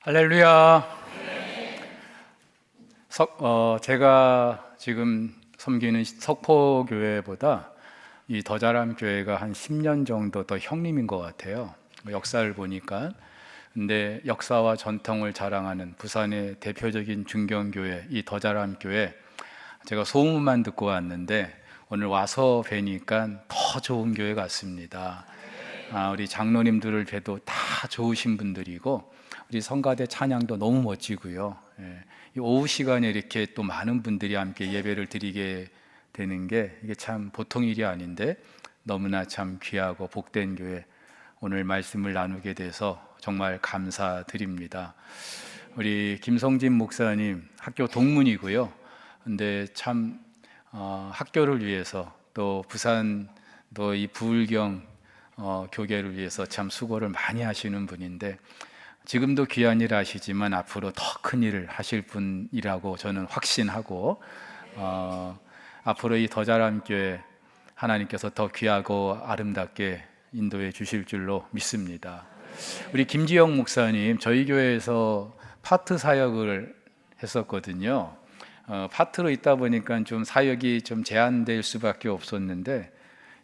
할렐루야. 제가 지금 섬기는 석포교회보다 이 더자람 교회가 한 10년 정도 더 형님인 것 같아요. 역사를 보니까. 근데 역사와 전통을 자랑하는 부산의 대표적인 중경교회, 이 더자람 교회, 제가 소문만 듣고 왔는데 오늘 와서 뵈니까 더 좋은 교회 같습니다. 우리 장로님들을 뵈도 다 좋으신 분들이고, 우리 성가대 찬양도 너무 멋지고요. 이 오후 시간에 이렇게 또 많은 분들이 함께 예배를 드리게 되는 게 이게 참 보통 일이 아닌데 너무나 참 귀하고 복된 교회, 오늘 말씀을 나누게 돼서 정말 감사드립니다. 우리 김성진 목사님 학교 동문이고요. 근데 참 학교를 위해서 또 부산 또 이 부울경 교계를 위해서 참 수고를 많이 하시는 분인데, 지금도 귀한 일 하시지만 앞으로 더 큰 일을 하실 분이라고 저는 확신하고, 앞으로 이 더자람 교회 하나님께서 더 귀하고 아름답게 인도해 주실 줄로 믿습니다. 우리 김지영 목사님, 저희 교회에서 파트 사역을 했었거든요. 파트로 있다 보니까 좀 사역이 좀 제한될 수밖에 없었는데,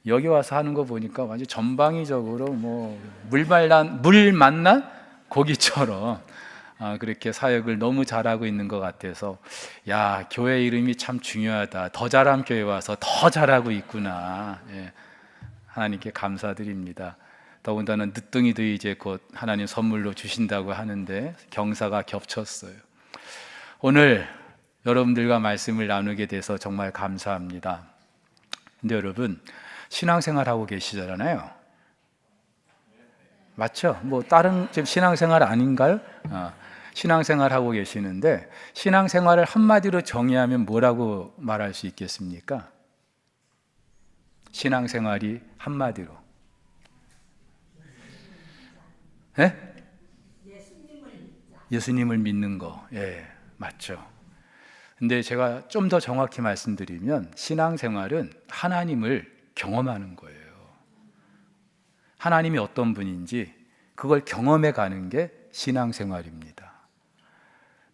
여기 와서 하는 거 보니까 완전 전방위적으로 뭐 물 만난 고기처럼 그렇게 사역을 너무 잘하고 있는 것 같아서, 야, 교회 이름이 참 중요하다. 더자람 교회 와서 더 잘하고 있구나. 하나님께 감사드립니다. 더군다나 늦둥이도 이제 곧 하나님 선물로 주신다고 하는데 경사가 겹쳤어요. 오늘 여러분들과 말씀을 나누게 돼서 정말 감사합니다. 근데 여러분, 신앙생활 하고 계시잖아요. 맞죠? 뭐 다른 지금 신앙생활 아닌가요? 신앙생활 하고 계시는데, 신앙생활을 한마디로 정의하면 뭐라고 말할 수 있겠습니까? 신앙생활이 한마디로. 예수님을 믿는 거. 예, 맞죠. 근데 제가 좀 더 정확히 말씀드리면 신앙생활은 하나님을 경험하는 거예요. 하나님이 어떤 분인지 그걸 경험해 가는 게 신앙생활입니다.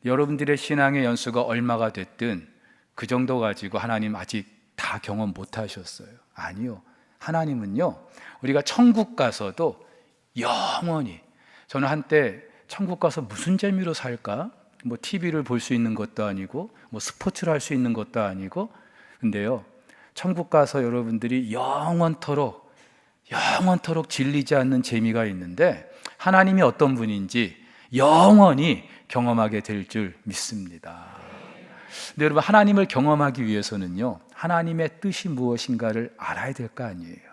여러분들의 신앙의 연수가 얼마가 됐든 그 정도 가지고 하나님 아직 다 경험 못 하셨어요. 아니요. 하나님은요, 우리가 천국 가서도 영원히, 저는 한때 천국 가서 무슨 재미로 살까? 뭐 TV를 볼 수 있는 것도 아니고 뭐 스포츠를 할 수 있는 것도 아니고, 근데요, 천국 가서 여러분들이 영원토록 질리지 않는 재미가 있는데, 하나님이 어떤 분인지 영원히 경험하게 될 줄 믿습니다. 근데 여러분, 하나님을 경험하기 위해서는요, 하나님의 뜻이 무엇인가를 알아야 될 거 아니에요.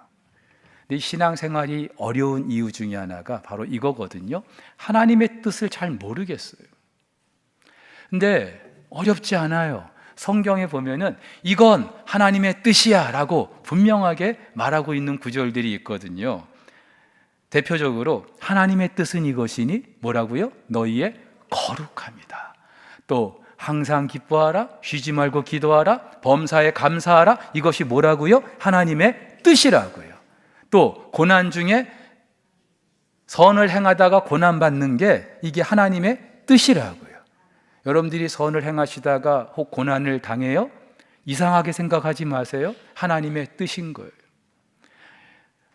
근데 신앙생활이 어려운 이유 중에 하나가 바로 이거거든요. 하나님의 뜻을 잘 모르겠어요. 근데 어렵지 않아요. 성경에 보면은 이건 하나님의 뜻이야 라고 분명하게 말하고 있는 구절들이 있거든요. 대표적으로 하나님의 뜻은 이것이니 뭐라고요? 너희의 거룩함이다. 또 항상 기뻐하라, 쉬지 말고 기도하라, 범사에 감사하라. 이것이 뭐라고요? 하나님의 뜻이라고요. 또 고난 중에 선을 행하다가 고난받는 게 이게 하나님의 뜻이라고요. 여러분들이 선을 행하시다가 혹 고난을 당해요? 이상하게 생각하지 마세요. 하나님의 뜻인 거예요.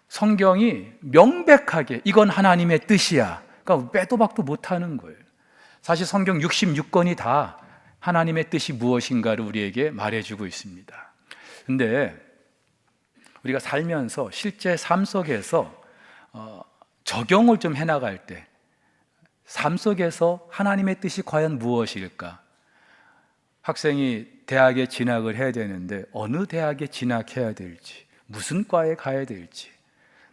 성경이 명백하게 이건 하나님의 뜻이야, 그러니까 빼도 박도 못하는 거예요. 사실 성경 66권이 다 하나님의 뜻이 무엇인가를 우리에게 말해주고 있습니다. 근데 우리가 살면서 실제 삶 속에서 적용을 좀 해나갈 때, 삶 속에서 하나님의 뜻이 과연 무엇일까? 학생이 대학에 진학을 해야 되는데 어느 대학에 진학해야 될지, 무슨 과에 가야 될지,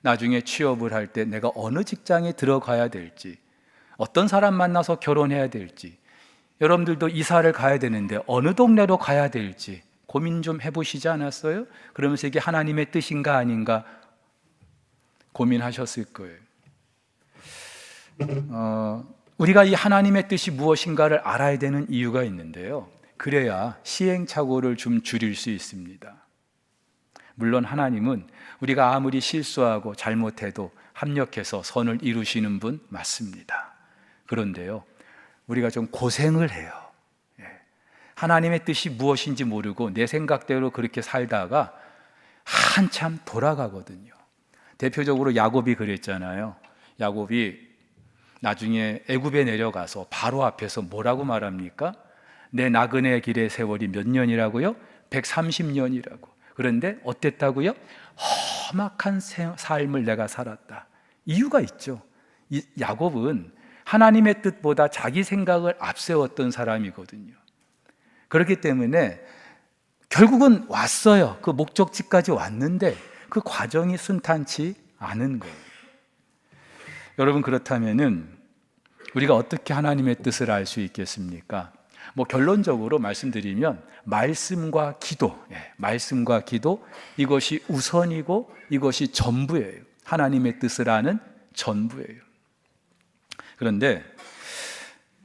나중에 취업을 할 때 내가 어느 직장에 들어가야 될지, 어떤 사람 만나서 결혼해야 될지, 여러분들도 이사를 가야 되는데 어느 동네로 가야 될지 고민 좀 해보시지 않았어요? 그러면서 이게 하나님의 뜻인가 아닌가 고민하셨을 거예요. 우리가 이 하나님의 뜻이 무엇인가를 알아야 되는 이유가 있는데요, 그래야 시행착오를 좀 줄일 수 있습니다. 물론 하나님은 우리가 아무리 실수하고 잘못해도 합력해서 선을 이루시는 분 맞습니다. 그런데요, 우리가 좀 고생을 해요. 하나님의 뜻이 무엇인지 모르고 내 생각대로 그렇게 살다가 한참 돌아가거든요. 대표적으로 야곱이 그랬잖아요. 야곱이 나중에 애굽에 내려가서 바로 앞에서 뭐라고 말합니까? 내 나그네 길의 세월이 몇 년이라고요? 130년이라고. 그런데 어땠다고요? 험악한 삶을 내가 살았다. 이유가 있죠. 야곱은 하나님의 뜻보다 자기 생각을 앞세웠던 사람이거든요. 그렇기 때문에 결국은 왔어요. 그 목적지까지 왔는데 그 과정이 순탄치 않은 거예요. 여러분, 그렇다면은 우리가 어떻게 하나님의 뜻을 알 수 있겠습니까? 결론적으로 말씀드리면 말씀과 기도, 말씀과 기도, 이것이 우선이고 이것이 전부예요. 하나님의 뜻을 아는 전부예요. 그런데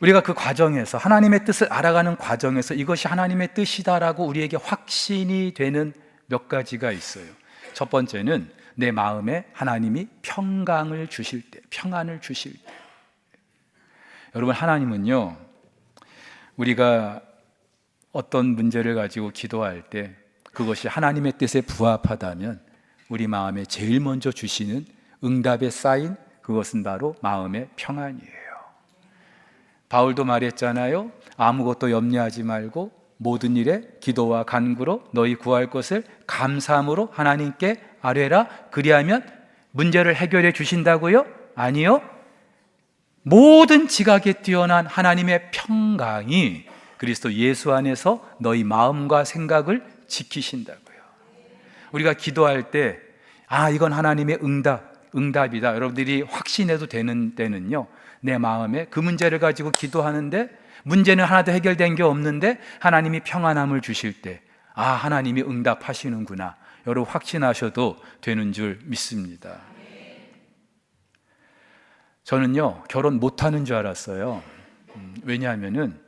우리가 그 과정에서, 하나님의 뜻을 알아가는 과정에서 이것이 하나님의 뜻이다라고 우리에게 확신이 되는 몇 가지가 있어요. 첫 번째는 내 마음에 하나님이 평강을 주실 때, 평안을 주실 때. 여러분, 하나님은요, 우리가 어떤 문제를 가지고 기도할 때 그것이 하나님의 뜻에 부합하다면 우리 마음에 제일 먼저 주시는 응답의 사인, 그것은 바로 마음의 평안이에요. 바울도 말했잖아요. 아무것도 염려하지 말고 모든 일에 기도와 간구로 너희 구할 것을 감사함으로 하나님께 아뢰라. 그리하면 문제를 해결해 주신다고요? 아니요. 모든 지각에 뛰어난 하나님의 평강이 그리스도 예수 안에서 너희 마음과 생각을 지키신다고요. 우리가 기도할 때 이건 하나님의 응답이다. 여러분들이 확신해도 되는 때는요, 내 마음에 그 문제를 가지고 기도하는데 문제는 하나도 해결된 게 없는데 하나님이 평안함을 주실 때 하나님이 응답하시는구나. 여러분 확신하셔도 되는 줄 믿습니다. 저는요, 결혼 못하는 줄 알았어요. 왜냐하면은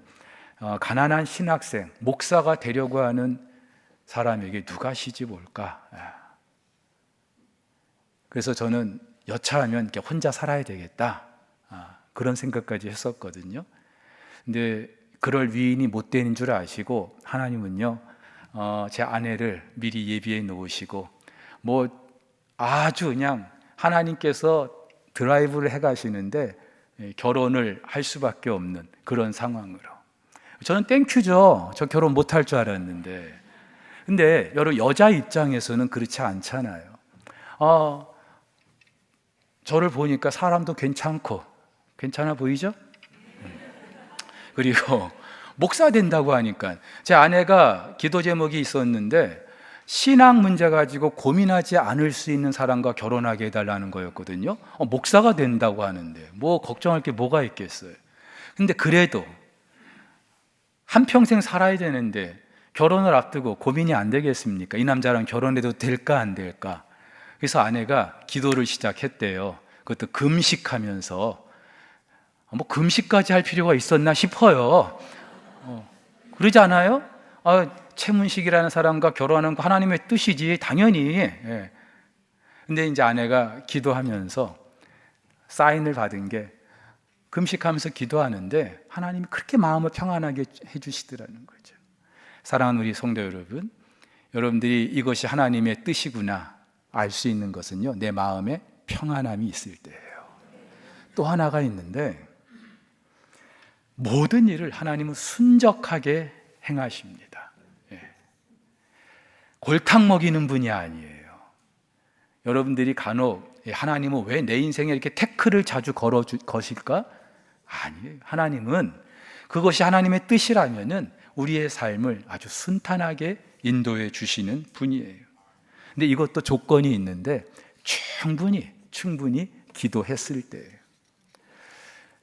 가난한 신학생, 목사가 되려고 하는 사람에게 누가 시집 올까? 그래서 저는 여차하면 이렇게 혼자 살아야 되겠다, 그런 생각까지 했었거든요. 근데 그럴 위인이 못 되는 줄 아시고 하나님은요, 제 아내를 미리 예비해 놓으시고 아주 그냥 하나님께서 드라이브를 해가시는데 결혼을 할 수밖에 없는 그런 상황으로. 저는 땡큐죠. 저 결혼 못할 줄 알았는데. 근데 여러분, 여자 입장에서는 그렇지 않잖아요. 저를 보니까 사람도 괜찮아 보이죠? 그리고 목사 된다고 하니까, 제 아내가 기도 제목이 있었는데 신앙 문제 가지고 고민하지 않을 수 있는 사람과 결혼하게 해달라는 거였거든요. 목사가 된다고 하는데 걱정할 게 뭐가 있겠어요. 근데 그래도 한평생 살아야 되는데 결혼을 앞두고 고민이 안 되겠습니까? 이 남자랑 결혼해도 될까 안 될까? 그래서 아내가 기도를 시작했대요. 그것도 금식하면서. 금식까지 할 필요가 있었나 싶어요. 그러지 않아요? 최문식이라는 사람과 결혼하는 거 하나님의 뜻이지, 당연히. 근데 이제 아내가 기도하면서 사인을 받은 게, 금식하면서 기도하는데 하나님이 그렇게 마음을 평안하게 해주시더라는 거죠. 사랑하는 우리 성도 여러분, 여러분들이 이것이 하나님의 뜻이구나 알 수 있는 것은요, 내 마음에 평안함이 있을 때예요. 또 하나가 있는데, 모든 일을 하나님은 순적하게 행하십니다. 골탕 먹이는 분이 아니에요. 여러분들이 간혹 하나님은 왜 내 인생에 이렇게 태클을 자주 거실까? 아니에요. 하나님은 그것이 하나님의 뜻이라면은 우리의 삶을 아주 순탄하게 인도해 주시는 분이에요. 근데 이것도 조건이 있는데 충분히 기도했을 때예요.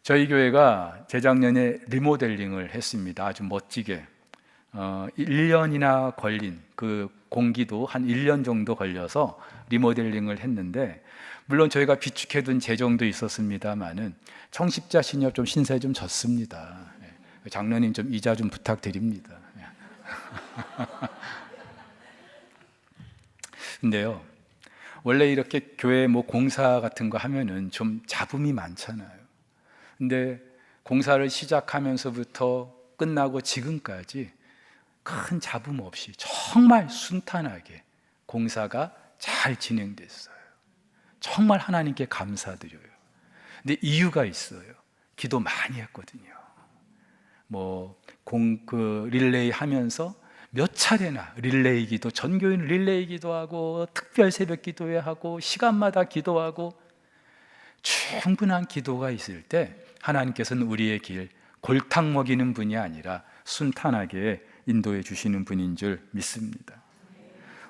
저희 교회가 재작년에 리모델링을 했습니다. 아주 멋지게 1년이나 걸린 그 공기도 한 1년 정도 걸려서 리모델링을 했는데, 물론 저희가 비축해둔 재정도 있었습니다만은 청십자 신협 좀 신세 좀 졌습니다. 장로님 좀 이자 좀 부탁드립니다. 근데요, 원래 이렇게 교회 공사 같은 거 하면은 좀 잡음이 많잖아요. 근데 공사를 시작하면서부터 끝나고 지금까지 큰 잡음 없이 정말 순탄하게 공사가 잘 진행됐어요. 정말 하나님께 감사드려요. 근데 이유가 있어요. 기도 많이 했거든요. 릴레이 하면서 몇 차례나 릴레이 기도, 전교인 릴레이 기도하고 특별 새벽 기도회 하고 시간마다 기도하고, 충분한 기도가 있을 때 하나님께서는 우리의 길 골탕 먹이는 분이 아니라 순탄하게 인도해 주시는 분인 줄 믿습니다.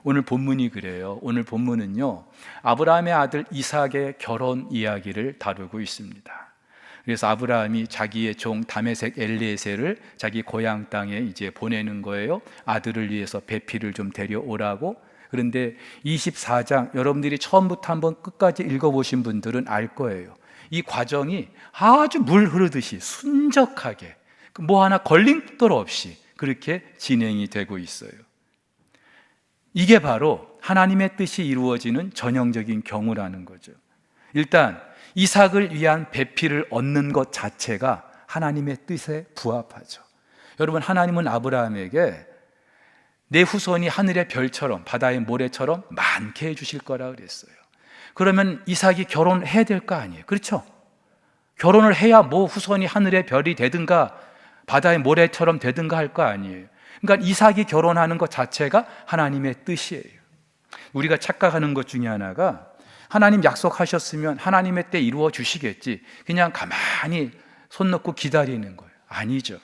오늘 본문이 그래요. 오늘 본문은요, 아브라함의 아들 이삭의 결혼 이야기를 다루고 있습니다. 그래서 아브라함이 자기의 종 다메섹 엘리에셀을 자기 고향 땅에 이제 보내는 거예요. 아들을 위해서 배필을 좀 데려오라고. 그런데 24장, 여러분들이 처음부터 한번 끝까지 읽어보신 분들은 알 거예요. 이 과정이 아주 물 흐르듯이 순적하게, 뭐 하나 걸림돌 없이 그렇게 진행이 되고 있어요. 이게 바로 하나님의 뜻이 이루어지는 전형적인 경우라는 거죠. 일단 이삭을 위한 배필을 얻는 것 자체가 하나님의 뜻에 부합하죠. 여러분, 하나님은 아브라함에게 내 후손이 하늘의 별처럼 바다의 모래처럼 많게 해주실 거라 그랬어요. 그러면 이삭이 결혼해야 될 거 아니에요. 그렇죠? 결혼을 해야 뭐 후손이 하늘의 별이 되든가 바다의 모래처럼 되든가 할 거 아니에요. 그러니까 이삭이 결혼하는 것 자체가 하나님의 뜻이에요. 우리가 착각하는 것 중에 하나가, 하나님 약속하셨으면 하나님의 때 이루어 주시겠지, 그냥 가만히 손 놓고 기다리는 거예요. 아니죠.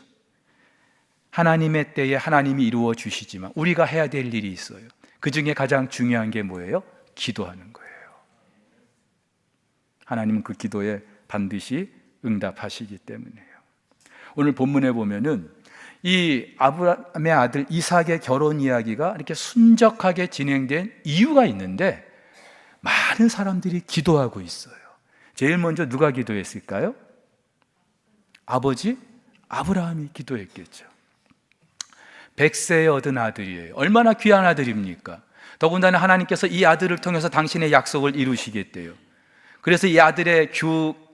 하나님의 때에 하나님이 이루어 주시지만 우리가 해야 될 일이 있어요. 그 중에 가장 중요한 게 뭐예요? 기도하는 거예요. 하나님은 그 기도에 반드시 응답하시기 때문에요. 오늘 본문에 보면은 이 아브라함의 아들 이삭의 결혼 이야기가 이렇게 순적하게 진행된 이유가 있는데, 많은 사람들이 기도하고 있어요. 제일 먼저 누가 기도했을까요? 아버지 아브라함이 기도했겠죠. 100세에 얻은 아들이에요. 얼마나 귀한 아들입니까? 더군다나 하나님께서 이 아들을 통해서 당신의 약속을 이루시겠대요. 그래서 이 아들의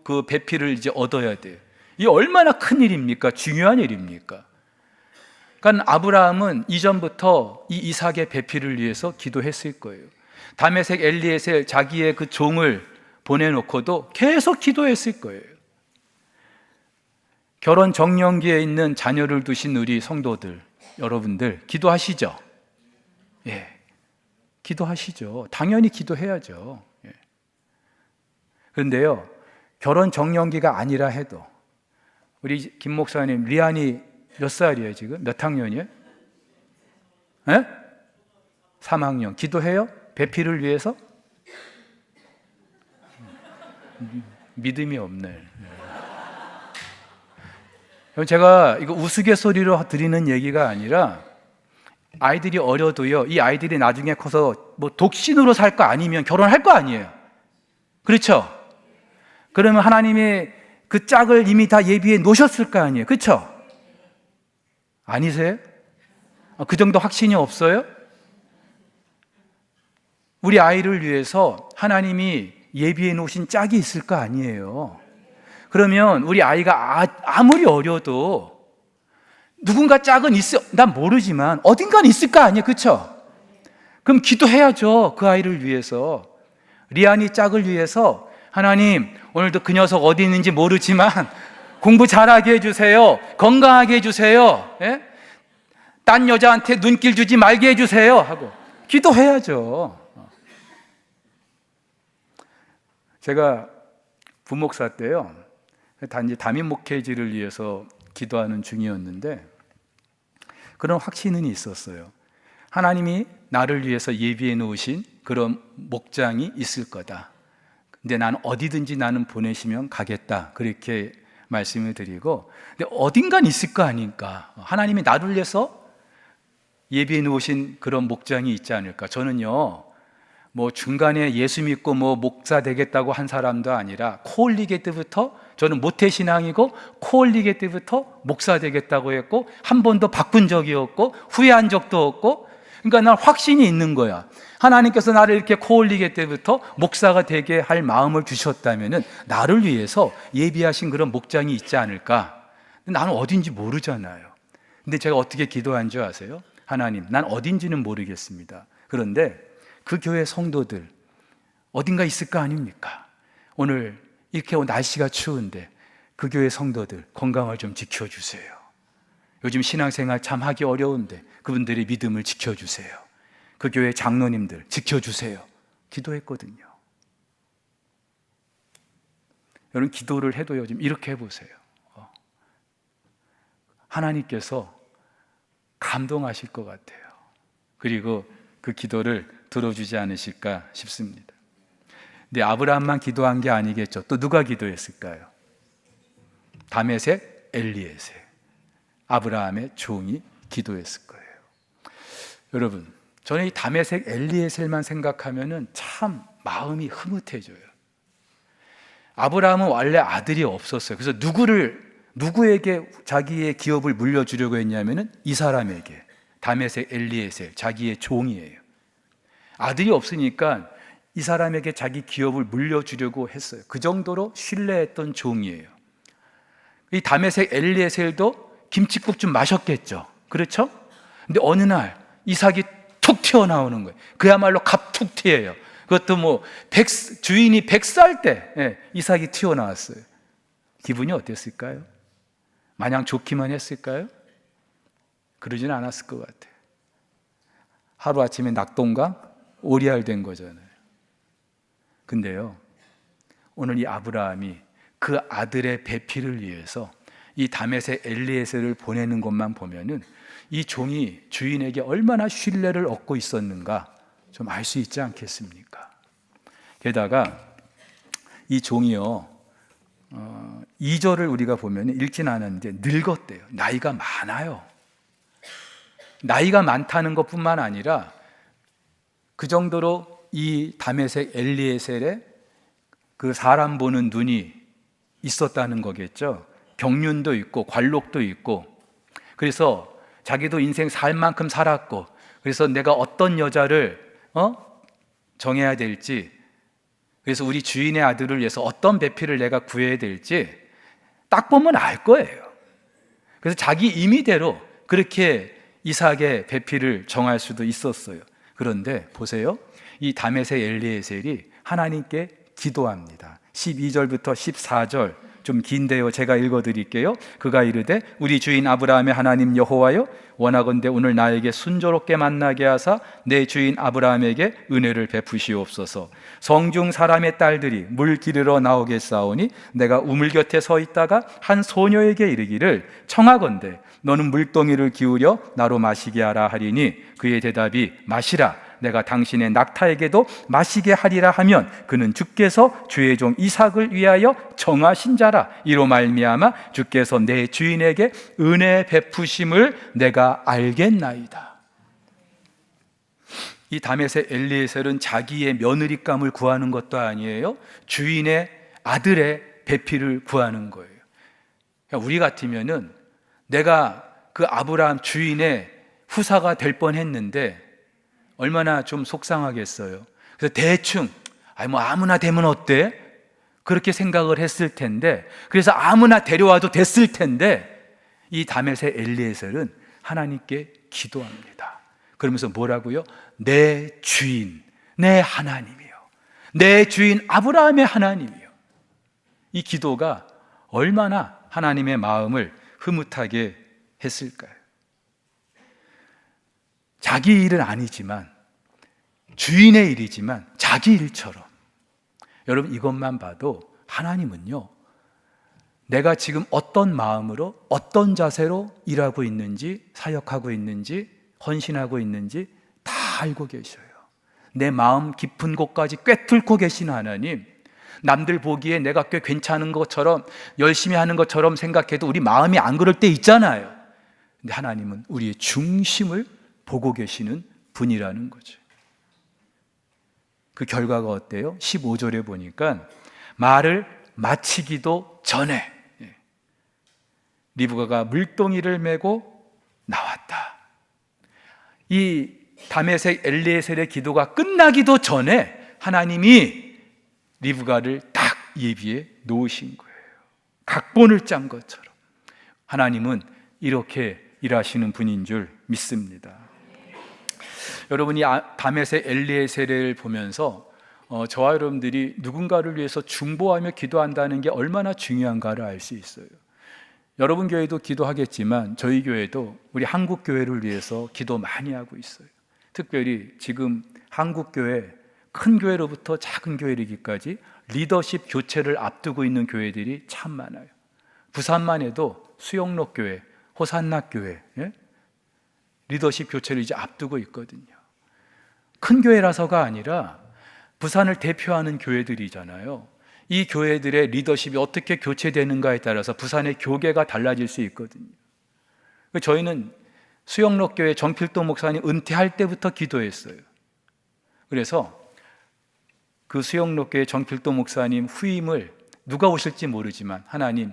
그 배필을 이제 얻어야 돼요. 이 얼마나 큰 일입니까? 중요한 일입니까? 그러니까 아브라함은 이전부터 이 이삭의 배필을 위해서 기도했을 거예요. 다메섹 엘리에셀 자기의 그 종을 보내놓고도 계속 기도했을 거예요. 결혼 정년기에 있는 자녀를 두신 우리 성도들, 여러분들 기도하시죠? 예, 기도하시죠. 당연히 기도해야죠. 예. 그런데요, 결혼 정년기가 아니라 해도 우리 김 목사님, 리안이 몇 살이에요 지금? 몇 학년이에요? 예? 3학년. 기도해요? 배필을 위해서? 믿음이 없네. 제가 이거 우스갯소리로 드리는 얘기가 아니라, 아이들이 어려도요, 이 아이들이 나중에 커서 뭐 독신으로 살 거 아니면 결혼할 거 아니에요. 그렇죠? 그러면 하나님이 그 짝을 이미 다 예비해 놓으셨을 거 아니에요. 그렇죠? 아니세요? 그 정도 확신이 없어요? 우리 아이를 위해서 하나님이 예비해 놓으신 짝이 있을 거 아니에요. 그러면 우리 아이가 아무리 어려도 누군가 짝은 있어, 난 모르지만 어딘가는 있을 거 아니에요. 그렇죠? 그럼 기도해야죠. 그 아이를 위해서. 리안이 짝을 위해서, 하나님 오늘도 그 녀석 어디 있는지 모르지만 공부 잘하게 해주세요. 건강하게 해주세요. 예? 딴 여자한테 눈길 주지 말게 해주세요 하고 기도해야죠. 제가 부목사 때요, 단지 담임 목회지를 위해서 기도하는 중이었는데, 그런 확신은 있었어요. 하나님이 나를 위해서 예비해 놓으신 그런 목장이 있을 거다. 근데 나는 어디든지 나는 보내시면 가겠다. 그렇게 말씀을 드리고, 근데 어딘간 있을 거 아닐까? 하나님이 나를 위해서 예비해 놓으신 그런 목장이 있지 않을까? 저는요, 뭐 중간에 예수 믿고 뭐 목사 되겠다고 한 사람도 아니라, 코 올리게 때부터 저는 모태신앙이고, 코 올리게 때부터 목사 되겠다고 했고, 한 번도 바꾼 적이 없고 후회한 적도 없고, 그러니까 난 확신이 있는 거야. 하나님께서 나를 이렇게 코 올리게 때부터 목사가 되게 할 마음을 주셨다면 나를 위해서 예비하신 그런 목장이 있지 않을까. 나는 어딘지 모르잖아요. 근데 제가 어떻게 기도한 줄 아세요? 하나님, 난 어딘지는 모르겠습니다. 그런데 그 교회 성도들 어딘가 있을 거 아닙니까? 오늘 이렇게 날씨가 추운데 그 교회 성도들 건강을 좀 지켜주세요. 요즘 신앙생활 참 하기 어려운데 그분들의 믿음을 지켜주세요. 그 교회 장로님들 지켜주세요. 기도했거든요. 여러분, 기도를 해도 요즘 이렇게 해보세요. 하나님께서 감동하실 것 같아요. 그리고 그 기도를 들어주지 않으실까 싶습니다. 근데 아브라함만 기도한 게 아니겠죠. 또 누가 기도했을까요? 다메섹 엘리에셀, 아브라함의 종이 기도했을 거예요. 여러분, 저는 이 다메섹 엘리에셀만 생각하면은 참 마음이 흐뭇해져요. 아브라함은 원래 아들이 없었어요. 그래서 누구에게 자기의 기업을 물려주려고 했냐면은 이 사람에게, 다메섹 엘리에셀, 자기의 종이에요. 아들이 없으니까 이 사람에게 자기 기업을 물려주려고 했어요. 그 정도로 신뢰했던 종이에요. 이 다메섹 엘리에셀도 김칫국 좀 마셨겠죠. 그렇죠? 근데 어느 날 이삭이 툭 튀어나오는 거예요. 그야말로 갑툭튀예요. 그것도 주인이 100살 때 이삭이 튀어나왔어요. 기분이 어땠을까요? 마냥 좋기만 했을까요? 그러진 않았을 것 같아요. 하루아침에 낙동강 오리알 된 거잖아요. 근데요, 오늘 이 아브라함이 그 아들의 배필을 위해서 이 다메섹 엘리에셀을 보내는 것만 보면은 이 종이 주인에게 얼마나 신뢰를 얻고 있었는가 좀 알 수 있지 않겠습니까? 게다가 이 종이요, 2절을 우리가 보면 읽진 않았는데 늙었대요. 나이가 많아요. 나이가 많다는 것뿐만 아니라 그 정도로 이 다메섹 엘리에셀의 그 사람 보는 눈이 있었다는 거겠죠. 경륜도 있고 관록도 있고, 그래서 자기도 인생 살 만큼 살았고, 그래서 내가 어떤 여자를 정해야 될지, 그래서 우리 주인의 아들을 위해서 어떤 배필을 내가 구해야 될지 딱 보면 알 거예요. 그래서 자기 임의대로 그렇게 이삭의 배필을 정할 수도 있었어요. 그런데 보세요, 이 다메섹 엘리에셀이 하나님께 기도합니다. 12절부터 14절 좀 긴데요, 제가 읽어드릴게요. 그가 이르되 우리 주인 아브라함의 하나님 여호와여, 원하건대 오늘 나에게 순조롭게 만나게 하사 내 주인 아브라함에게 은혜를 베푸시옵소서. 성중 사람의 딸들이 물 기르러 나오겠사오니 내가 우물 곁에 서 있다가 한 소녀에게 이르기를 청하건대 너는 물동이를 기울여 나로 마시게 하라 하리니 그의 대답이 마시라, 내가 당신의 낙타에게도 마시게 하리라 하면 그는 주께서 주의 종 이삭을 위하여 정하신 자라. 이로 말미암아 주께서 내 주인에게 은혜 베푸심을 내가 알겠나이다. 이 다메섹 엘리에셀은 자기의 며느리감을 구하는 것도 아니에요. 주인의 아들의 배필을 구하는 거예요. 그러니까 우리 같으면은 내가 그 아브라함 주인의 후사가 될 뻔했는데 얼마나 좀 속상하겠어요. 그래서 대충 아무나 되면 어때? 그렇게 생각을 했을 텐데, 그래서 아무나 데려와도 됐을 텐데, 이 다메섹 엘리에셀은 하나님께 기도합니다. 그러면서 뭐라고요? 내 주인, 내 하나님이요, 내 주인 아브라함의 하나님이요. 이 기도가 얼마나 하나님의 마음을 흐뭇하게 했을까요? 자기 일은 아니지만, 주인의 일이지만 자기 일처럼. 여러분, 이것만 봐도 하나님은요, 내가 지금 어떤 마음으로 어떤 자세로 일하고 있는지, 사역하고 있는지, 헌신하고 있는지 다 알고 계셔요. 내 마음 깊은 곳까지 꿰뚫고 계신 하나님, 남들 보기에 내가 꽤 괜찮은 것처럼 열심히 하는 것처럼 생각해도 우리 마음이 안 그럴 때 있잖아요. 근데 하나님은 우리의 중심을 보고 계시는 분이라는 거죠. 그 결과가 어때요? 15절에 보니까 말을 마치기도 전에 리브가가 물동이를 메고 나왔다. 이 다메섹 엘리에셀의 기도가 끝나기도 전에 하나님이 리브가를 딱 예비해 놓으신 거예요. 각본을 짠 것처럼. 하나님은 이렇게 일하시는 분인 줄 믿습니다. 여러분이 다메섹 엘리에셀을 보면서 저와 여러분들이 누군가를 위해서 중보하며 기도한다는 게 얼마나 중요한가를 알 수 있어요. 여러분 교회도 기도하겠지만 저희 교회도 우리 한국 교회를 위해서 기도 많이 하고 있어요. 특별히 지금 한국 교회, 큰 교회로부터 작은 교회 이르기까지 리더십 교체를 앞두고 있는 교회들이 참 많아요. 부산만 해도 수영록 교회, 호산나 교회, 리더십 교체를 이제 앞두고 있거든요. 큰 교회라서가 아니라 부산을 대표하는 교회들이잖아요. 이 교회들의 리더십이 어떻게 교체되는가에 따라서 부산의 교계가 달라질 수 있거든요. 저희는 수영록 교회 정필도 목사님 은퇴할 때부터 기도했어요. 그래서 그 수영록 교회 정필도 목사님 후임을 누가 오실지 모르지만 하나님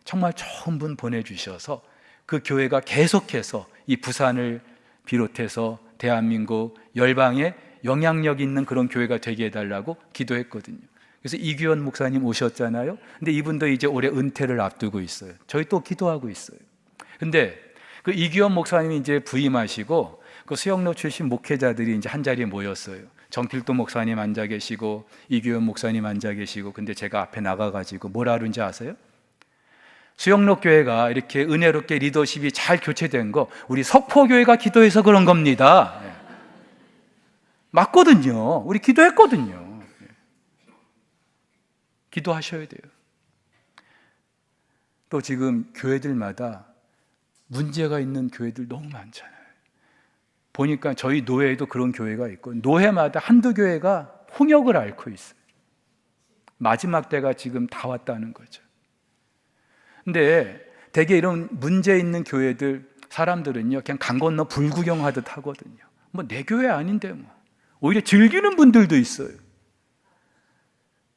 정말 좋은 분 보내주셔서 그 교회가 계속해서 이 부산을 비롯해서 대한민국 열방에 영향력 있는 그런 교회가 되게 해달라고 기도했거든요. 그래서 이규현 목사님 오셨잖아요. 근데 이분도 이제 올해 은퇴를 앞두고 있어요. 저희 또 기도하고 있어요. 근데 그 이규현 목사님이 이제 부임하시고 그 수영로 출신 목회자들이 이제 한 자리에 모였어요. 정필도 목사님 앉아 계시고 이규현 목사님 앉아 계시고, 근데 제가 앞에 나가가지고 뭐라 그런지 아세요? 수영록 교회가 이렇게 은혜롭게 리더십이 잘 교체된 거 우리 석포교회가 기도해서 그런 겁니다. 맞거든요. 우리 기도했거든요. 기도하셔야 돼요. 또 지금 교회들마다 문제가 있는 교회들 너무 많잖아요. 보니까 저희 노회에도 그런 교회가 있고 노회마다 한두 교회가 홍역을 앓고 있어요. 마지막 때가 지금 다 왔다는 거죠. 근데 대개 이런 문제 있는 교회들 사람들은요 그냥 강 건너 불구경하듯 하거든요. 뭐 내 교회 아닌데 뭐 오히려 즐기는 분들도 있어요.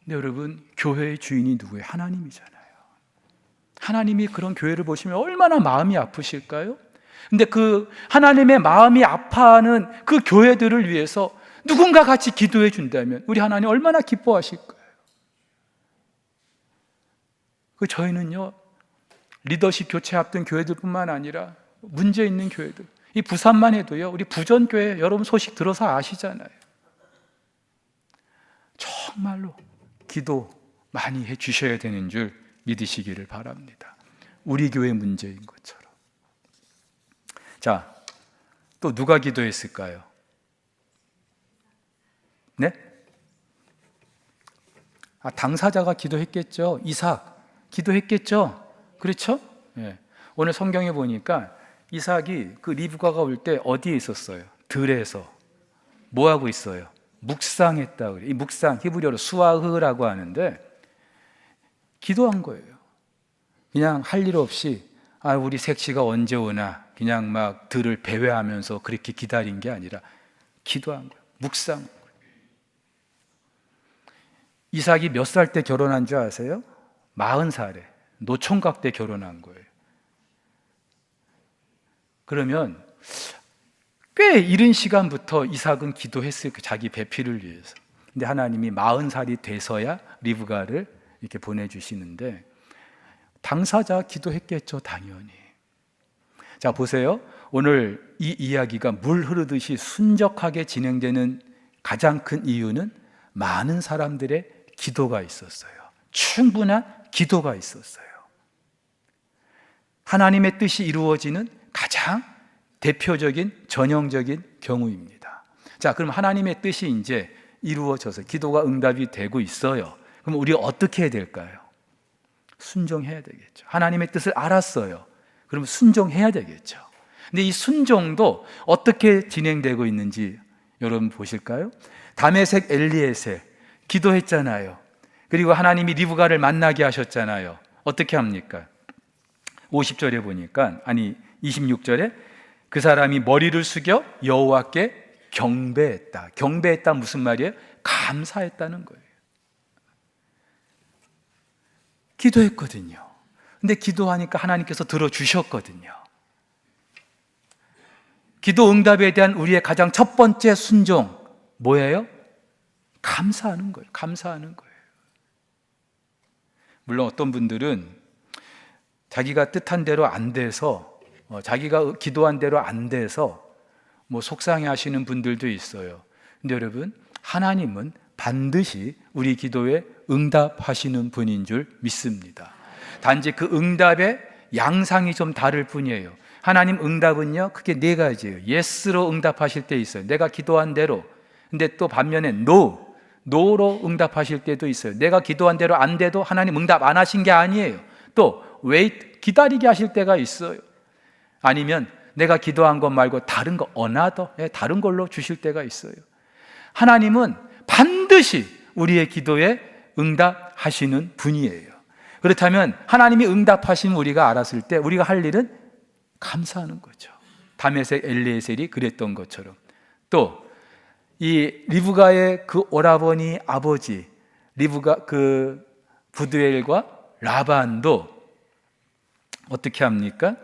근데 여러분 교회의 주인이 누구예요? 하나님이잖아요. 하나님이 그런 교회를 보시면 얼마나 마음이 아프실까요? 근데 그 하나님의 마음이 아파하는 그 교회들을 위해서 누군가 같이 기도해 준다면 우리 하나님 얼마나 기뻐하실까요? 저희는요 리더십 교체 앞둔 교회들뿐만 아니라 문제 있는 교회들, 이 부산만 해도요 우리 부전교회 여러분 소식 들어서 아시잖아요. 정말로 기도 많이 해 주셔야 되는 줄 믿으시기를 바랍니다. 우리 교회 문제인 것처럼. 자, 또 누가 기도했을까요? 네? 당사자가 기도했겠죠. 이삭 기도했겠죠. 그렇죠? 네. 오늘 성경에 보니까 이삭이 그 리브가가 올 때 어디에 있었어요? 들에서 뭐 하고 있어요? 묵상했다 그래. 이 묵상 히브리어로 수아흐라고 하는데 기도한 거예요. 그냥 할 일 없이 우리 색시가 언제 오나 그냥 막 들을 배회하면서 그렇게 기다린 게 아니라 기도한 거예요. 묵상. 이삭이 몇 살 때 결혼한 줄 아세요? 40살에 노총각 때 결혼한 거예요. 그러면 꽤 이른 시간부터 이삭은 기도했을 거예요. 자기 배필을 위해서. 근데 하나님이 40살이 돼서야 리브가를 이렇게 보내주시는데 당사자 기도했겠죠, 당연히. 자, 보세요. 오늘 이 이야기가 물 흐르듯이 순적하게 진행되는 가장 큰 이유는 많은 사람들의 기도가 있었어요. 충분한 기도가 있었어요. 하나님의 뜻이 이루어지는 가장 대표적인 전형적인 경우입니다. 자, 그럼 하나님의 뜻이 이제 이루어져서 기도가 응답이 되고 있어요. 그럼 우리가 어떻게 해야 될까요? 순종해야 되겠죠. 하나님의 뜻을 알았어요. 그럼 순종해야 되겠죠. 근데 이 순종도 어떻게 진행되고 있는지 여러분 보실까요? 다메섹 엘리에셀 기도했잖아요. 그리고 하나님이 리브가를 만나게 하셨잖아요. 어떻게 합니까? 50절에 보니까 26절에 그 사람이 머리를 숙여 여호와께 경배했다. 경배했다 무슨 말이에요? 감사했다는 거예요. 기도했거든요. 근데 기도하니까 하나님께서 들어주셨거든요. 기도 응답에 대한 우리의 가장 첫 번째 순종 뭐예요? 감사하는 거예요. 감사하는 거예요. 물론 어떤 분들은 자기가 뜻한 대로 안 돼서, 자기가 기도한 대로 안 돼서 속상해 하시는 분들도 있어요. 근데 여러분, 하나님은 반드시 우리 기도에 응답하시는 분인 줄 믿습니다. 단지 그 응답의 양상이 좀 다를 뿐이에요. 하나님 응답은요, 크게 네 가지예요. 예스로 응답하실 때 있어요. 내가 기도한 대로. 근데 또 반면에 노로 응답하실 때도 있어요. 내가 기도한 대로 안 돼도 하나님 응답 안 하신 게 아니에요. 또 wait, 기다리게 하실 때가 있어요. 아니면 내가 기도한 것 말고 다른 거, 다른 걸로 주실 때가 있어요. 하나님은 반드시 우리의 기도에 응답하시는 분이에요. 그렇다면 하나님이 응답하신 우리가 알았을 때 우리가 할 일은 감사하는 거죠. 다메섹 엘리에셀이 그랬던 것처럼. 또 이 리브가의 그 오라버니 아버지 리브가 그 부두엘과 라반도 어떻게 합니까?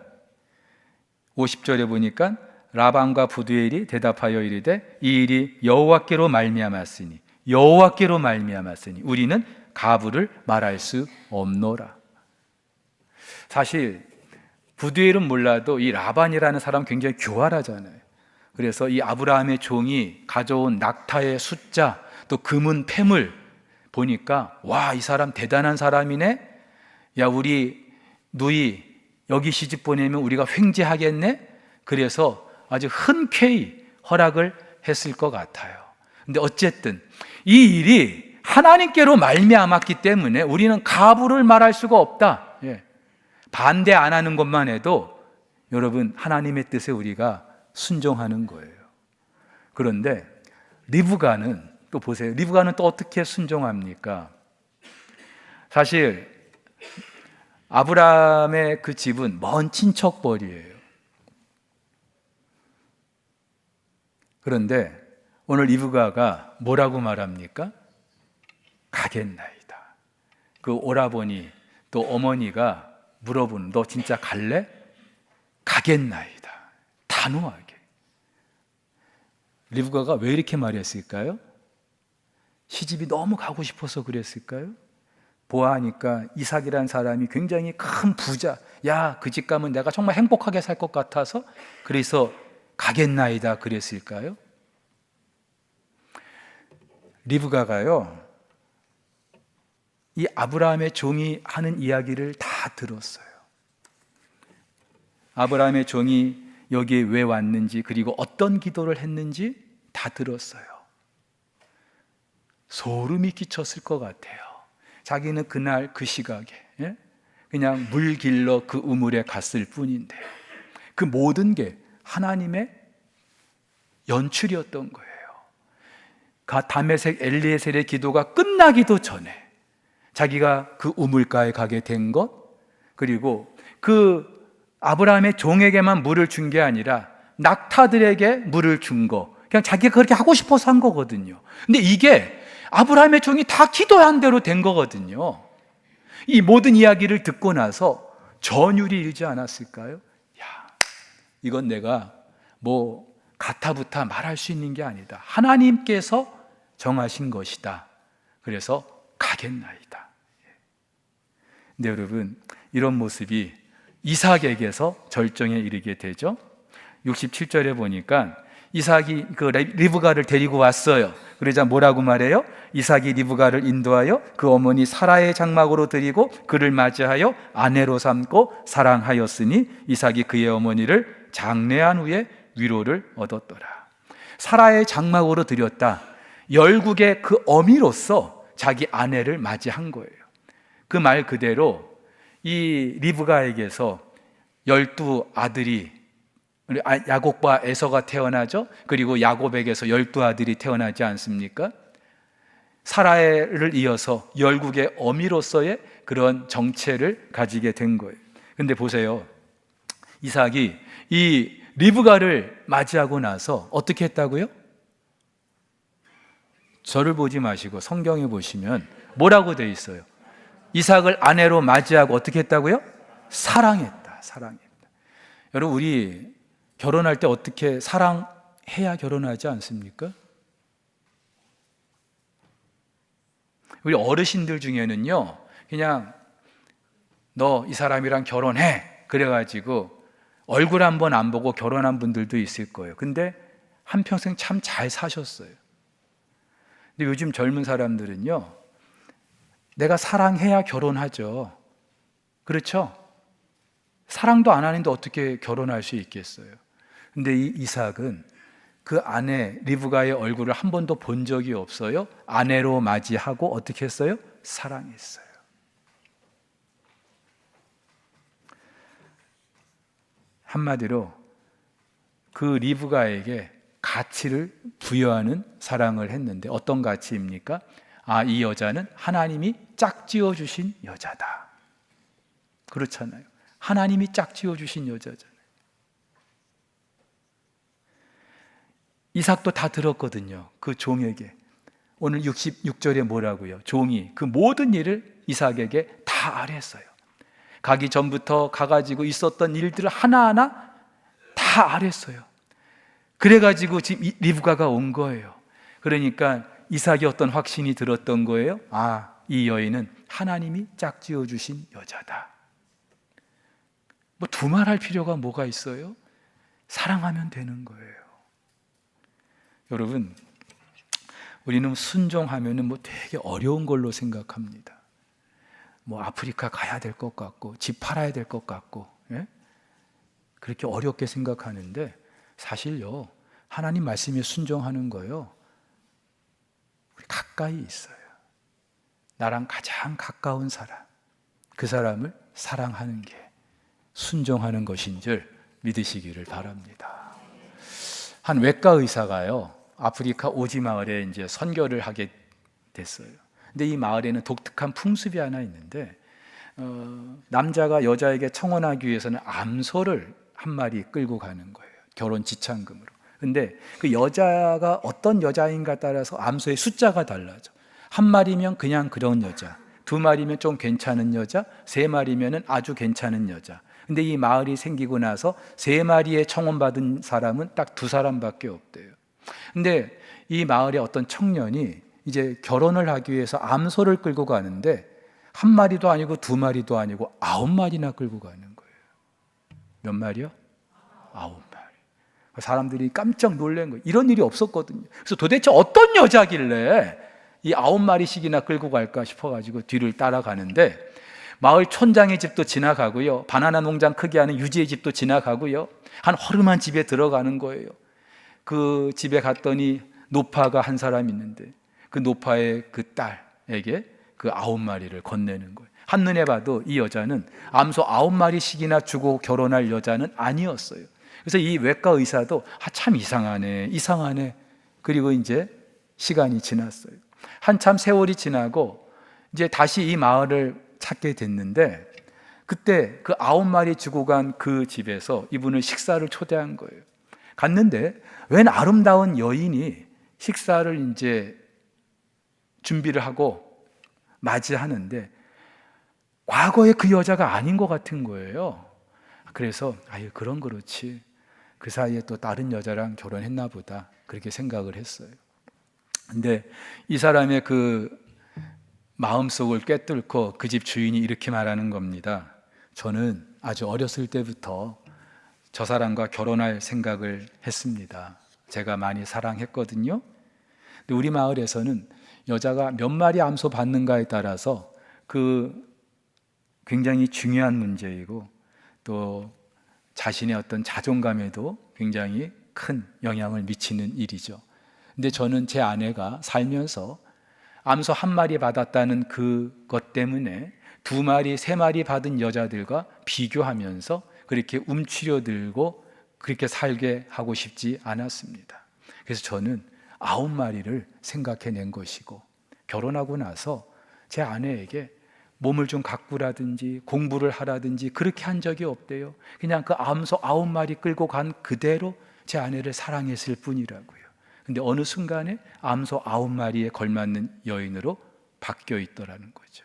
50절에 보니까 라반과 부두엘이 대답하여 이르되 이 일이 여호와께로 말미암았으니 우리는 가부를 말할 수 없노라. 사실 부두엘은 몰라도 이 라반이라는 사람 굉장히 교활하잖아요. 그래서 이 아브라함의 종이 가져온 낙타의 숫자, 또 금은 폐물 보니까 와, 이 사람 대단한 사람이네. 야, 우리 누이 여기 시집 보내면 우리가 횡재하겠네. 그래서 아주 흔쾌히 허락을 했을 것 같아요. 근데 어쨌든 이 일이 하나님께로 말미암았기 때문에 우리는 가부를 말할 수가 없다. 반대 안 하는 것만 해도 여러분, 하나님의 뜻에 우리가 순종하는 거예요. 그런데 리브가는 또 보세요. 리브가는 또 어떻게 순종합니까? 사실 아브라함의 그 집은 먼 친척벌이에요. 그런데 오늘 리브가가 뭐라고 말합니까? 가겠나이다. 그 오라버니 또 어머니가 물어보는, 너 진짜 갈래? 가겠나이다. 단호하게. 리브가가 왜 이렇게 말했을까요? 시집이 너무 가고 싶어서 그랬을까요? 보아하니까 이삭이라는 사람이 굉장히 큰 부자, 야, 그 집 가면 내가 정말 행복하게 살 것 같아서 그래서 가겠나이다 그랬을까요? 리브가가요, 이 아브라함의 종이 하는 이야기를 다 들었어요. 아브라함의 종이 여기에 왜 왔는지, 그리고 어떤 기도를 했는지 다 들었어요. 소름이 끼쳤을 것 같아요. 자기는 그날 그 시각에 그냥 물 길러 그 우물에 갔을 뿐인데 그 모든 게 하나님의 연출이었던 거예요. 다메섹 엘리에셀의 기도가 끝나기도 전에 자기가 그 우물가에 가게 된 것, 그리고 그 아브라함의 종에게만 물을 준 게 아니라 낙타들에게 물을 준 거, 그냥 자기가 그렇게 하고 싶어서 한 거거든요. 근데 이게 아브라함의 종이 다 기도한 대로 된 거거든요. 이 모든 이야기를 듣고 나서 전율이 일지 않았을까요? 야, 이건 내가 가타부타 말할 수 있는 게 아니다. 하나님께서 정하신 것이다. 그래서 가겠나이다. 근데 여러분, 이런 모습이 이삭에게서 절정에 이르게 되죠. 67절에 보니까 이삭이 그 리브가를 데리고 왔어요. 그러자 뭐라고 말해요? 이삭이 리브가를 인도하여 그 어머니 사라의 장막으로 드리고 그를 맞이하여 아내로 삼고 사랑하였으니 이삭이 그의 어머니를 장례한 후에 위로를 얻었더라. 사라의 장막으로 드렸다. 열국의 그 어미로서 자기 아내를 맞이한 거예요. 그 말 그대로 이 리브가에게서 12아들이, 야곱과 에서가 태어나죠. 그리고 야곱에게서 12아들이 태어나지 않습니까? 사라를 이어서 열국의 어미로서의 그런 정체를 가지게 된 거예요. 근데 보세요, 이삭이 이 리브가를 맞이하고 나서 어떻게 했다고요? 저를 보지 마시고 성경에 보시면 뭐라고 되어 있어요? 이삭을 아내로 맞이하고 어떻게 했다고요? 사랑했다. 여러분, 우리 결혼할 때 어떻게 사랑해야 결혼하지 않습니까? 우리 어르신들 중에는요, 그냥 너 이 사람이랑 결혼해 그래가지고 얼굴 한번 안 보고 결혼한 분들도 있을 거예요. 근데 한평생 참 잘 사셨어요. 근데 요즘 젊은 사람들은요, 내가 사랑해야 결혼하죠. 그렇죠? 사랑도 안 하는데 어떻게 결혼할 수 있겠어요? 근데 이 이삭은 그 아내 리브가의 얼굴을 한 번도 본 적이 없어요. 아내로 맞이하고 어떻게 했어요? 사랑했어요. 한마디로 그 리브가에게 가치를 부여하는 사랑을 했는데 어떤 가치입니까? 이 여자는 하나님이 짝지어 주신 여자다. 그렇잖아요. 하나님이 짝지어 주신 여자잖아요. 이삭도 다 들었거든요. 그 종에게. 오늘 66절에 뭐라고요? 종이 그 모든 일을 이삭에게 다 아뢰었어요. 가기 전부터 가가지고 있었던 일들을 하나하나 다 아뢰었어요. 그래가지고 지금 리브가가 온 거예요. 그러니까 이삭이 어떤 확신이 들었던 거예요. 이 여인은 하나님이 짝지어 주신 여자다. 뭐 두말할 필요가 뭐가 있어요? 사랑하면 되는 거예요. 여러분, 우리는 순종하면은 뭐 되게 어려운 걸로 생각합니다. 뭐 아프리카 가야 될 것 같고 집 팔아야 될 것 같고, 예? 그렇게 어렵게 생각하는데 사실요, 하나님 말씀에 순종하는 거요, 우리 가까이 있어요. 나랑 가장 가까운 사람, 그 사람을 사랑하는 게 순종하는 것인 줄 믿으시기를 바랍니다. 한 외과 의사가요, 아프리카 오지 마을에 이제 선교를 하게 됐어요. 근데 이 마을에는 독특한 풍습이 하나 있는데, 남자가 여자에게 청혼하기 위해서는 암소를 한 마리 끌고 가는 거예요. 결혼 지참금으로. 근데 그 여자가 어떤 여자인가 따라서 암소의 숫자가 달라져. 한 마리면 그냥 그런 여자, 두 마리면 좀 괜찮은 여자, 세 마리면 아주 괜찮은 여자. 근데 이 마을이 생기고 나서 세 마리의 청혼받은 사람은 딱 두 사람밖에 없대요. 근데 이 마을의 어떤 청년이 이제 결혼을 하기 위해서 암소를 끌고 가는데 한 마리도 아니고 두 마리도 아니고 9마리나 끌고 가는 거예요. 몇 마리요? 9마리. 사람들이 깜짝 놀란 거예요. 이런 일이 없었거든요. 그래서 도대체 어떤 여자길래 이 9마리씩이나 끌고 갈까 싶어가지고 뒤를 따라가는데, 마을 촌장의 집도 지나가고요, 바나나 농장 크게 하는 유지의 집도 지나가고요, 한 허름한 집에 들어가는 거예요. 그 집에 갔더니 노파가 한 사람 있는데 그 노파의 그 딸에게 그 9마리를 건네는 거예요. 한눈에 봐도 이 여자는 암소 9마리씩이나 주고 결혼할 여자는 아니었어요. 그래서 이 외과 의사도 참 이상하네. 그리고 이제 시간이 지났어요. 한참 세월이 지나고 이제 다시 이 마을을 찾게 됐는데, 그때 그 9마리 주고 간 그 집에서 이분을 식사를 초대한 거예요. 갔는데 웬 아름다운 여인이 식사를 이제 준비를 하고 맞이하는데 과거에 그 여자가 아닌 것 같은 거예요. 그래서 그런 그렇지, 그 사이에 또 다른 여자랑 결혼했나 보다, 그렇게 생각을 했어요. 근데 이 사람의 그 마음속을 꿰뚫고 그 집 주인이 이렇게 말하는 겁니다. 저는 아주 어렸을 때부터 저 사람과 결혼할 생각을 했습니다. 제가 많이 사랑했거든요. 근데 우리 마을에서는 여자가 몇 마리 암소 받는가에 따라서 그 굉장히 중요한 문제이고, 또 자신의 어떤 자존감에도 굉장히 큰 영향을 미치는 일이죠. 근데 저는 제 아내가 살면서 암소 한 마리 받았다는 그것 때문에 두 마리, 세 마리 받은 여자들과 비교하면서 그렇게 움츠려들고 그렇게 살게 하고 싶지 않았습니다. 그래서 저는 9마리를 생각해낸 것이고, 결혼하고 나서 제 아내에게 몸을 좀 가꾸라든지 공부를 하라든지 그렇게 한 적이 없대요. 그냥 그 암소 9마리 끌고 간 그대로 제 아내를 사랑했을 뿐이라고요. 근데 어느 순간에 암소 9마리에 걸맞는 여인으로 바뀌어 있더라는 거죠.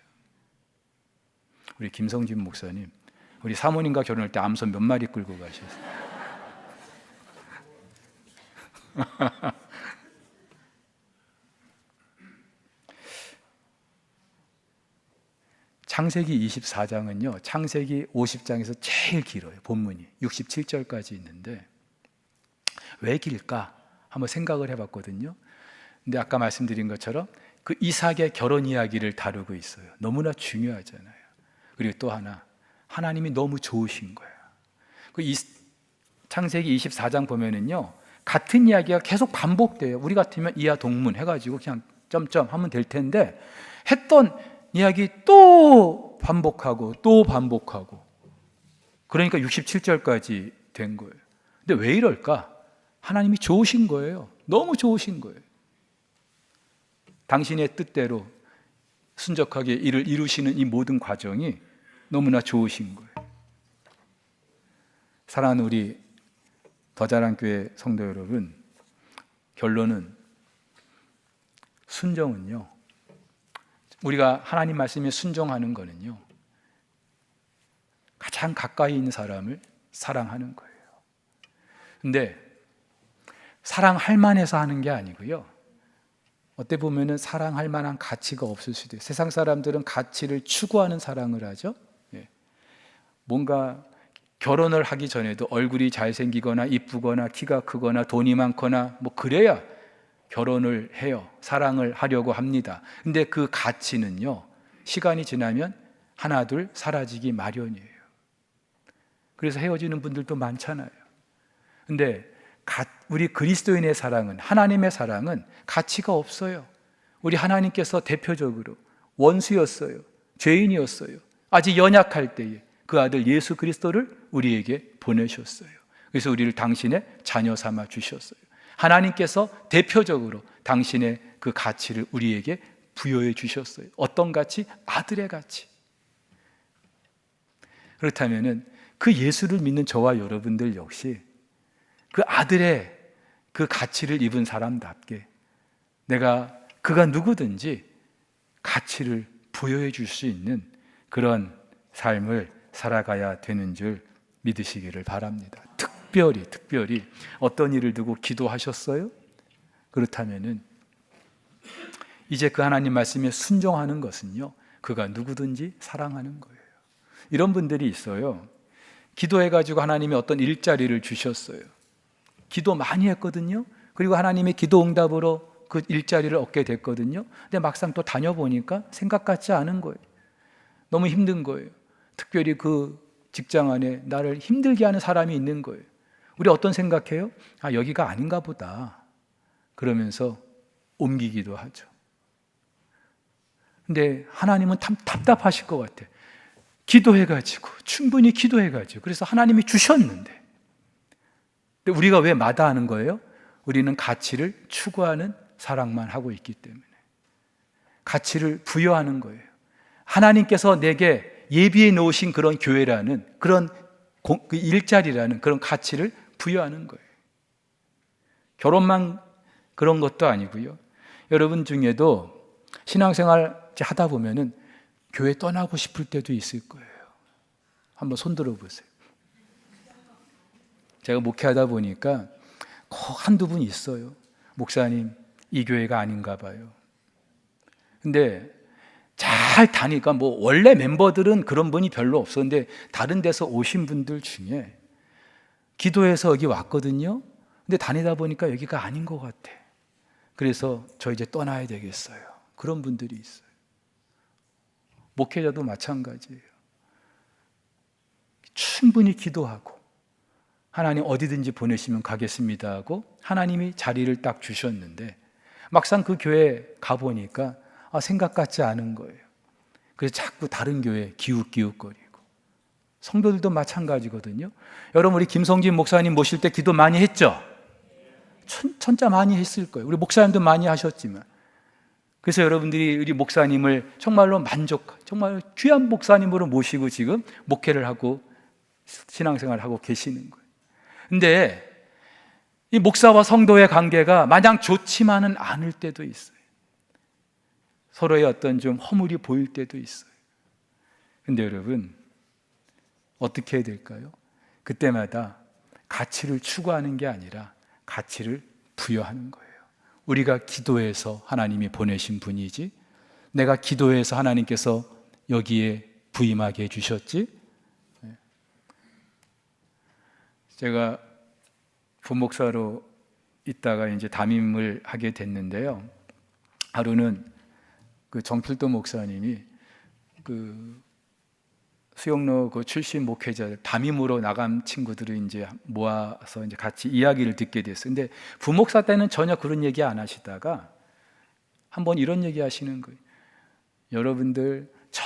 우리 김성진 목사님, 우리 사모님과 결혼할 때 암소 몇 마리 끌고 가셨어요? 창세기 24장은요, 창세기 50장에서 제일 길어요. 본문이 67절까지 있는데 왜 길까? 한번 생각을 해봤거든요. 근데 아까 말씀드린 것처럼 그 이삭의 결혼 이야기를 다루고 있어요. 너무나 중요하잖아요. 그리고 또 하나, 하나님이 너무 좋으신 거예요. 창세기 24장 보면은요, 같은 이야기가 계속 반복돼요. 우리 같으면 이하 동문 해가지고 그냥 점점 하면 될 텐데 했던 이야기 또 반복하고 또 반복하고, 그러니까 67절까지 된 거예요. 근데 왜 이럴까? 하나님이 좋으신 거예요. 너무 좋으신 거예요. 당신의 뜻대로 순적하게 이를 이루시는 이 모든 과정이 너무나 좋으신 거예요. 사랑하는 우리 더자랑교회 성도 여러분, 결론은 순종은요, 우리가 하나님 말씀에 순종하는 거는요, 가장 가까이 있는 사람을 사랑하는 거예요. 근데 사랑할 만해서 하는 게 아니고요, 어때 보면은 사랑할 만한 가치가 없을 수도 있어요. 세상 사람들은 가치를 추구하는 사랑을 하죠. 뭔가 결혼을 하기 전에도 얼굴이 잘생기거나 이쁘거나 키가 크거나 돈이 많거나 뭐 그래야 결혼을 해요. 사랑을 하려고 합니다. 근데 그 가치는요, 시간이 지나면 하나 둘 사라지기 마련이에요. 그래서 헤어지는 분들도 많잖아요. 근데 우리 그리스도인의 사랑은, 하나님의 사랑은 가치가 없어요. 우리 하나님께서 대표적으로 원수였어요. 죄인이었어요. 아직 연약할 때에 그 아들 예수 그리스도를 우리에게 보내셨어요. 그래서 우리를 당신의 자녀 삼아 주셨어요. 하나님께서 대표적으로 당신의 그 가치를 우리에게 부여해 주셨어요. 어떤 가치? 아들의 가치. 그렇다면은 그 예수를 믿는 저와 여러분들 역시 그 아들의 그 가치를 입은 사람답게 그가 누구든지 가치를 부여해 줄 수 있는 그런 삶을 살아가야 되는 줄 믿으시기를 바랍니다. 특별히 어떤 일을 두고 기도하셨어요? 그렇다면은 이제 그 하나님 말씀에 순종하는 것은요, 그가 누구든지 사랑하는 거예요. 이런 분들이 있어요. 기도해가지고 하나님이 어떤 일자리를 주셨어요. 기도 많이 했거든요. 그리고 하나님의 기도 응답으로 그 일자리를 얻게 됐거든요. 근데 막상 또 다녀보니까 생각 같지 않은 거예요. 너무 힘든 거예요. 특별히 그 직장 안에 나를 힘들게 하는 사람이 있는 거예요. 우리 어떤 생각해요? 아, 여기가 아닌가 보다. 그러면서 옮기기도 하죠. 근데 하나님은 답답하실 것 같아. 기도해가지고, 충분히 기도해가지고, 그래서 하나님이 주셨는데. 근데 우리가 왜 마다하는 거예요? 우리는 가치를 추구하는 사랑만 하고 있기 때문에. 가치를 부여하는 거예요. 하나님께서 내게 예비해 놓으신 그런 교회라는, 그런 그 일자리라는 그런 가치를 부여하는 거예요. 결혼만 그런 것도 아니고요. 여러분 중에도 신앙생활 하다 보면은 교회 떠나고 싶을 때도 있을 거예요. 한번 손 들어 보세요. 제가 목회하다 보니까 한두 분 있어요. 목사님, 이 교회가 아닌가 봐요. 근데 잘 다니까 원래 멤버들은 그런 분이 별로 없었는데 다른 데서 오신 분들 중에 기도해서 여기 왔거든요. 근데 다니다 보니까 여기가 아닌 것 같아. 그래서 저 이제 떠나야 되겠어요. 그런 분들이 있어요. 목회자도 마찬가지예요. 충분히 기도하고 하나님 어디든지 보내시면 가겠습니다 하고 하나님이 자리를 딱 주셨는데 막상 그 교회에 가보니까 생각 같지 않은 거예요. 그래서 자꾸 다른 교회 기웃기웃거리고, 성도들도 마찬가지거든요. 여러분, 우리 김성진 목사님 모실 때 기도 많이 했죠? 진짜 많이 했을 거예요. 우리 목사님도 많이 하셨지만. 그래서 여러분들이 우리 목사님을 정말로 정말 귀한 목사님으로 모시고 지금 목회를 하고 신앙생활을 하고 계시는 거예요. 근데 이 목사와 성도의 관계가 마냥 좋지만은 않을 때도 있어요. 서로의 어떤 좀 허물이 보일 때도 있어요. 근데 여러분, 어떻게 해야 될까요? 그때마다 가치를 추구하는 게 아니라 가치를 부여하는 거예요. 우리가 기도해서 하나님이 보내신 분이지, 내가 기도해서 하나님께서 여기에 부임하게 해주셨지. 제가 부목사로 있다가 이제 담임을 하게 됐는데요. 하루는 그 정필도 목사님이 그 수영로 그 출신 목회자들 담임으로 나간 친구들을 이제 모아서 이제 같이 이야기를 듣게 됐어요. 근데 부목사 때는 전혀 그런 얘기 안 하시다가 한번 이런 얘기 하시는 거예요. 여러분들 저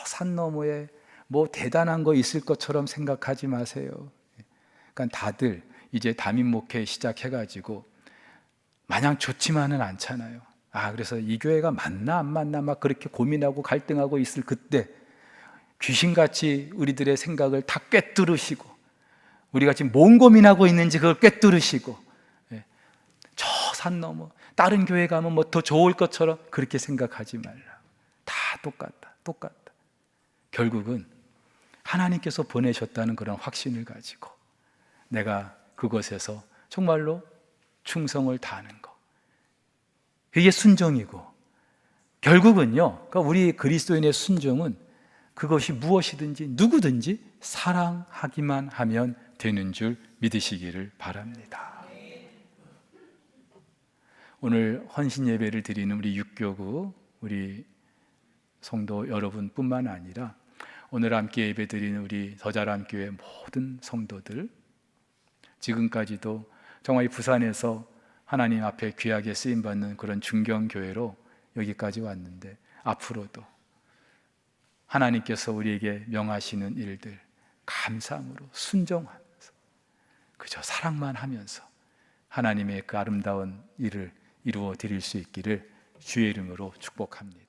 산 너머에 뭐 대단한 거 있을 것처럼 생각하지 마세요. 그러니까 다들 이제 담임 목회 시작해가지고 마냥 좋지만은 않잖아요. 그래서 이 교회가 맞나 안 맞나 막 그렇게 고민하고 갈등하고 있을 그때 귀신같이 우리들의 생각을 다 꿰뚫으시고, 우리가 지금 뭔 고민하고 있는지 그걸 꿰뚫으시고, 저 산 너머 다른 교회 가면 뭐 더 좋을 것처럼 그렇게 생각하지 말라. 다 똑같다. 결국은 하나님께서 보내셨다는 그런 확신을 가지고 내가 그곳에서 정말로 충성을 다하는 거, 그게 순종이고, 결국은요, 그러니까 우리 그리스도인의 순종은 그것이 무엇이든지 누구든지 사랑하기만 하면 되는 줄 믿으시기를 바랍니다. 오늘 헌신 예배를 드리는 우리 육교구, 우리 성도 여러분뿐만 아니라 오늘 함께 예배 드리는 우리 더자람교회 모든 성도들, 지금까지도 정말 이 부산에서 하나님 앞에 귀하게 쓰임받는 그런 중경교회로 여기까지 왔는데, 앞으로도 하나님께서 우리에게 명하시는 일들 감사함으로 순종하면서 그저 사랑만 하면서 하나님의 그 아름다운 일을 이루어 드릴 수 있기를 주의 이름으로 축복합니다.